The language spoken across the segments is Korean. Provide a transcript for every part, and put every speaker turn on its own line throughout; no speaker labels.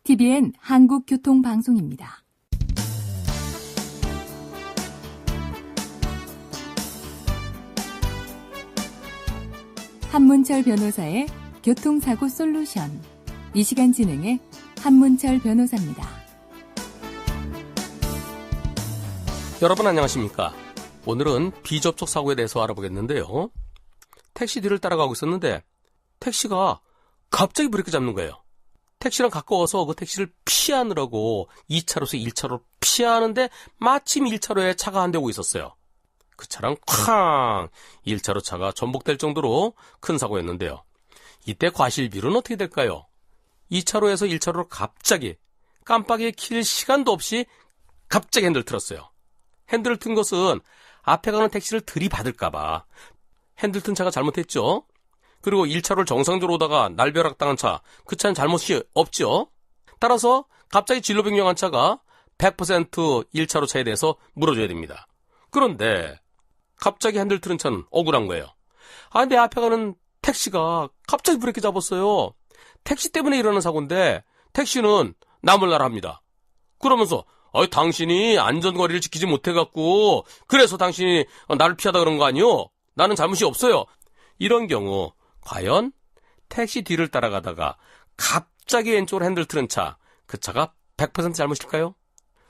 TVN 한국교통방송입니다. 한문철 변호사의 교통사고 솔루션. 이 시간 진행의 한문철 변호사입니다.
여러분 안녕하십니까? 오늘은 비접촉 사고에 대해서 알아보겠는데요. 택시 뒤를 따라가고 있었는데 택시가 갑자기 브레이크 잡는 거예요. 택시랑 가까워서 그 택시를 피하느라고 2차로에서 1차로 피하는데 마침 1차로에 차가 한 대 오고 있었어요. 그 차랑 쾅! 1차로 차가 전복될 정도로 큰 사고였는데요. 이때 과실비율은 어떻게 될까요? 2차로에서 1차로로 갑자기 깜빡이에 킬 시간도 없이 갑자기 핸들을 틀었어요. 핸들을 튼 것은 앞에 가는 택시를 들이받을까봐 핸들 튼 차가 잘못했죠. 그리고 1차로를 정상적으로 오다가 날벼락당한 차, 그 차는 잘못이 없죠. 따라서 갑자기 진로 변경한 차가 100% 1차로 차에 대해서 물어줘야 됩니다. 그런데 갑자기 핸들 틀은 차는 억울한 거예요. 내 앞에 가는 택시가 갑자기 브레이크 잡았어요. 택시 때문에 일어난 사고인데 택시는 남을 나라합니다. 그러면서 당신이 안전거리를 지키지 못해갖고 그래서 당신이 나를 피하다 그런 거 아니요? 나는 잘못이 없어요. 이런 경우 과연 택시 뒤를 따라가다가 갑자기 왼쪽으로 핸들 틀은 차, 그 차가 100% 잘못일까요?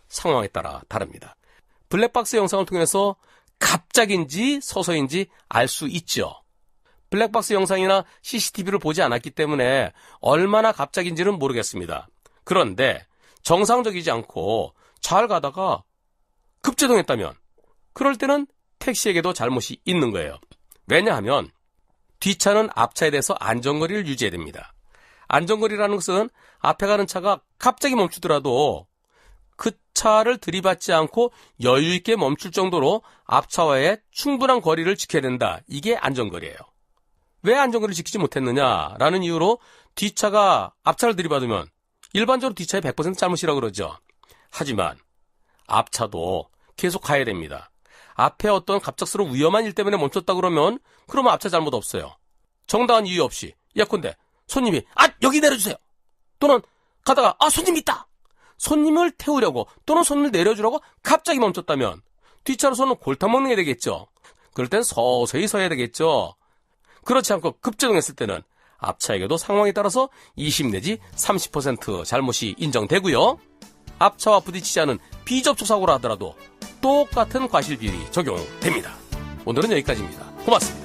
상황에 따라 다릅니다. 블랙박스 영상을 통해서 갑자기인지 서서인지 알 수 있죠. 블랙박스 영상이나 CCTV를 보지 않았기 때문에 얼마나 갑자기인지는 모르겠습니다. 그런데 정상적이지 않고 잘 가다가 급제동했다면 그럴 때는 택시에게도 잘못이 있는 거예요. 왜냐하면 뒷차는 앞차에 대해서 안전거리를 유지해야 됩니다. 안전거리라는 것은 앞에 가는 차가 갑자기 멈추더라도 그 차를 들이받지 않고 여유 있게 멈출 정도로 앞차와의 충분한 거리를 지켜야 된다. 이게 안전거리예요. 왜 안전거리를 지키지 못했느냐라는 이유로 뒷차가 앞차를 들이받으면 일반적으로 뒷차의 100% 잘못이라고 그러죠. 하지만 앞차도 계속 가야 됩니다. 앞에 어떤 갑작스러운 위험한 일 때문에 멈췄다 그러면 앞차 잘못 없어요. 정당한 이유 없이 예컨대 손님이 여기 내려주세요. 또는 가다가 손님 있다. 손님을 태우려고 또는 손님을 내려주라고 갑자기 멈췄다면 뒷차로서는 골탕 먹는 게 되겠죠. 그럴 땐 서서히 서야 되겠죠. 그렇지 않고 급제동했을 때는 앞차에게도 상황에 따라서 20 내지 30% 잘못이 인정되고요. 앞차와 부딪히지 않은 비접촉 사고라 하더라도 똑같은 과실비율이 적용됩니다. 오늘은 여기까지입니다. 고맙습니다.